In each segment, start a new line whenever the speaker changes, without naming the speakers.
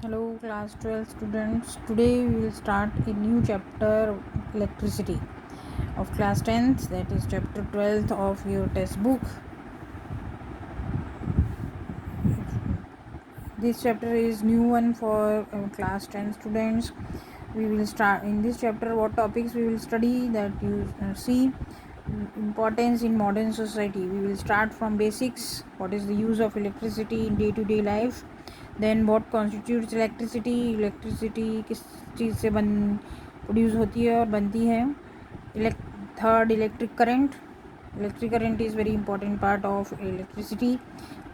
Hello, class 12 students. Today we will start a new chapter, electricity, of class 10th, that is chapter 12th of your test book. This chapter is new one for class 10 students. We will start in this chapter what topics we will study, that you see importance in modern society. We will start from basics, what is the use of electricity in day to day life, then what constitutes electricity किस चीज़ से produce होती है और बनती है. Third, electric current is very important part of electricity.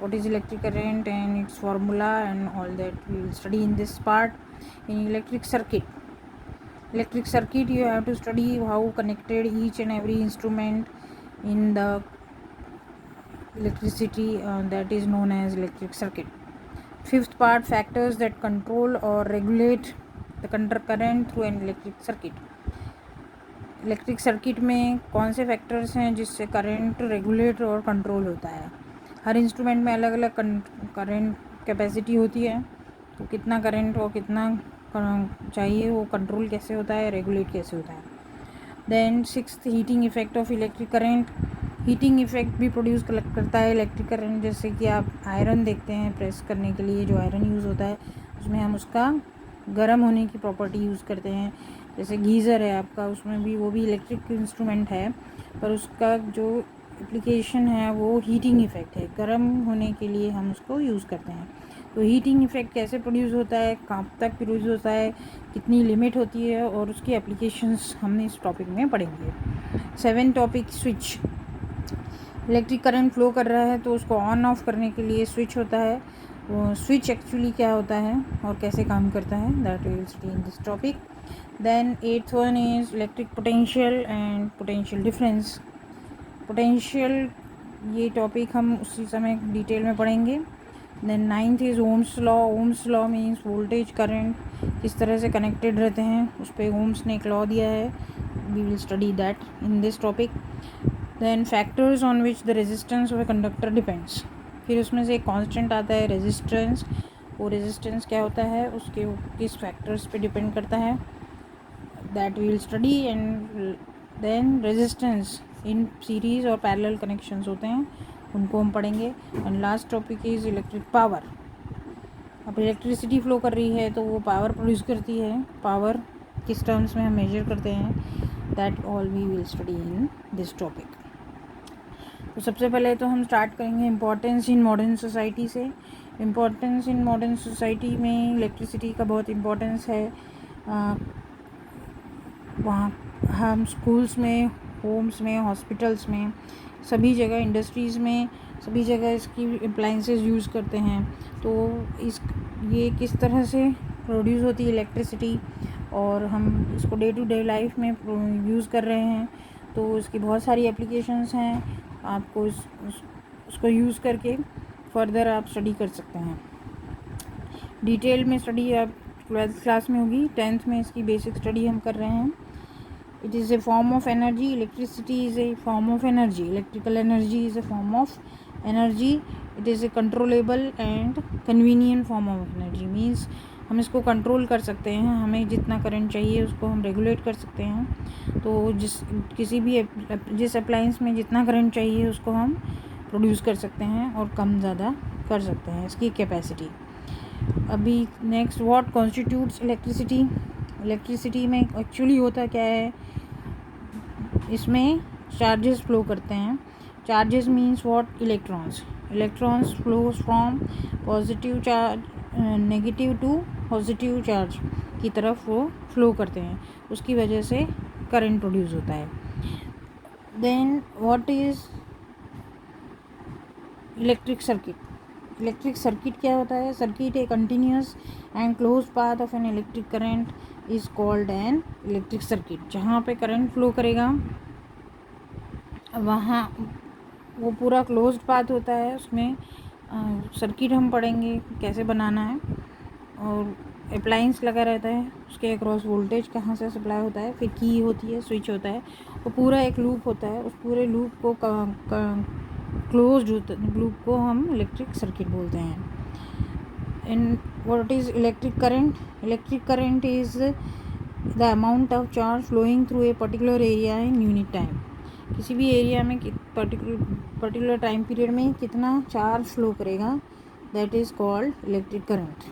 What is electric current and its formula and all that we will study in this part. In electric circuit you have to study how connected each and every instrument in the electricity, that is known as electric circuit. Fifth part, factors that control or regulate the current through an electric circuit. Electric circuit में कौन से factors हैं जिससे current regulate और control होता है. हर instrument में अलग अलग करंट कैपेसिटी होती है, तो कितना करंट और कितना चाहिए वो कंट्रोल कैसे होता है, रेगुलेट कैसे होता है. Then sixth, heating effect of electric current. Heating effect भी प्रोड्यूस करता है इलेक्ट्रिक करंट. जैसे कि आप आयरन देखते हैं, प्रेस करने के लिए जो आयरन यूज़ होता है उसमें हम उसका गर्म होने की प्रॉपर्टी यूज़ करते हैं. जैसे गीज़र है आपका, उसमें भी वो भी इलेक्ट्रिक इंस्ट्रूमेंट है, पर उसका जो एप्लीकेशन है वो हीटिंग इफेक्ट है. गर्म होने के लिए हम उसको यूज़ करते हैं. तो हीटिंग इफेक्ट कैसे प्रोड्यूस होता है, कब तक प्रोड्यूस होता है, कितनी लिमिट होती है, और उसकी एप्लीकेशंस हमने इस टॉपिक में पढ़ेंगे. 7 topic, switch. Electric current flow कर रहा है तो उसको ऑन ऑफ करने के लिए स्विच होता है. वो स्विच एक्चुअली क्या होता है और कैसे काम करता है, that we will study in this topic. Then 8th one is electric potential and potential difference. Potential ये टॉपिक हम उसी समय डिटेल में पढ़ेंगे. Then 9th is Ohm's law. Ohm's law means voltage current किस तरह से कनेक्टेड रहते हैं, उस पर ओम्स ने एक लॉ दिया है. We will study that in this topic. Then factors on which the resistance of a conductor depends. फिर उसमें से एक कांस्टेंट आता है रेजिस्टेंस. वो रेजिस्टेंस क्या होता है, उसके किस फैक्टर्स पे डिपेंड करता है, that we will study. And then resistance in series और पैरेलल कनेक्शंस होते हैं, उनको हम पढ़ेंगे. And last topic is electric power. अब इलेक्ट्रिसिटी फ्लो कर रही है तो वो पावर प्रोड्यूस करती है. पावर किस टर्म्स में हम मेजर करते हैं, that all we will study in this topic. तो सबसे पहले तो हम स्टार्ट करेंगे इम्पोर्टेंस इन मॉडर्न सोसाइटी से. इम्पोर्टेंस इन मॉडर्न सोसाइटी में इलेक्ट्रिसिटी का बहुत इम्पोर्टेंस है. वहाँ हम स्कूल्स में, होम्स में, हॉस्पिटल्स में, सभी जगह, इंडस्ट्रीज़ में, सभी जगह इसकी अप्लाइंसेस यूज़ करते हैं. तो ये किस तरह से प्रोड्यूस होती है इलेक्ट्रिसिटी, और हम इसको डे टू डे लाइफ में यूज़ कर रहे हैं, तो इसकी बहुत सारी एप्लीकेशंस हैं. आपको उसको यूज़ करके फर्दर आप स्टडी कर सकते हैं. डिटेल में स्टडी आप 12th क्लास में होगी. 10th में इसकी बेसिक स्टडी हम कर रहे हैं. It is a form of energy. Electricity is a form of energy. Electrical energy is a form of energy. It is a controllable and convenient form of energy. Means हम इसको control कर सकते हैं, हमें जितना करंट चाहिए उसको हम रेगुलेट कर सकते हैं. तो जिस अप्लायंस में जितना करंट चाहिए उसको हम प्रोड्यूस कर सकते हैं और कम ज़्यादा कर सकते हैं इसकी कैपेसिटी. अभी next, what constitutes electricity. Electricity में एक्चुअली होता क्या है, इसमें चार्जेस फ्लो करते हैं. Charges means what, electrons flows from positive charge negative to positive charge की तरफ वो फ्लो करते हैं, उसकी वजह से करंट प्रोड्यूस होता है. Then what is electric circuit. Electric circuit क्या होता है, circuit a continuous and close path of an electric current is called an electric circuit. जहाँ पे करंट फ्लो करेगा वहाँ वो पूरा क्लोज्ड पाथ होता है, उसमें सर्किट हम पढ़ेंगे कैसे बनाना है. और अप्लायंस लगा रहता है, उसके अक्रॉस वोल्टेज कहाँ से सप्लाई होता है, फिर की होती है, स्विच होता है, वो पूरा एक लूप होता है. उस पूरे लूप को क्लोज्ड लूप को हम इलेक्ट्रिक सर्किट बोलते हैं. And what is electric current? Electric current is the amount of charge flowing through a particular area in unit time. किसी भी एरिया में पर्टिकुलर टाइम पीरियड में कितना चार्ज फ्लो करेगा, that is called electric current.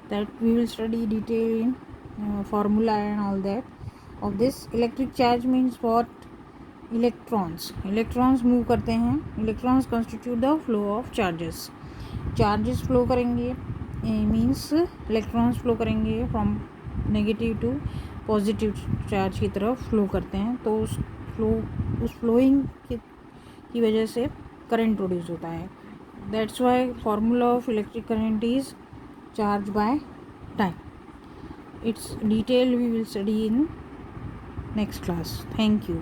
That we will study detail in formula and all that of this. Electric charge means what? Electrons move करते हैं. Electrons constitute the flow of charges flow करेंगे, means electrons flow करेंगे from negative to positive charge की तरफ flow करते हैं. तो उस फ्लोइंग की वजह से करंट प्रोड्यूस होता है. That's why formula of electric current is charge by time. Its detail we will study in next class. Thank you.